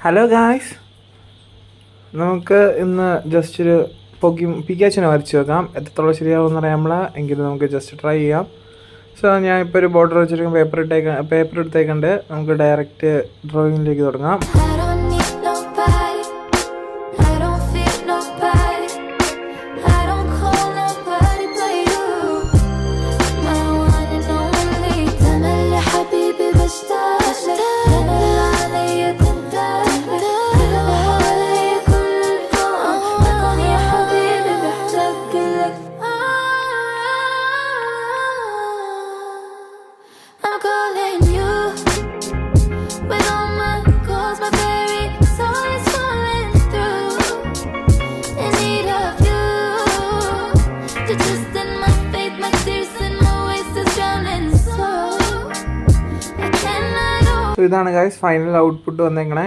Hello guys, നമുക്ക് ഇന്ന് just ഒരു പിക്കാച്ചിനെ വരച്ച് വെക്കാം. എത്രത്തോളം ശരിയാവുമെന്ന് അറിയാമല്ല, എങ്കിലും നമുക്ക് ജസ്റ്റ് ട്രൈ ചെയ്യാം. സോ ഞാൻ ഇപ്പോൾ ഒരു ബോർഡർ വെച്ചിരിക്കും, പേപ്പർ എടുത്തേക്കണ്ട്. നമുക്ക് ഡയറക്റ്റ് ഡ്രോയിങ്ങിലേക്ക് തുടങ്ങാം. ഇതാണ് ഗൈസ് ഫൈനൽ ഔട്ട്പുട്ട് വന്നേക്കണേ.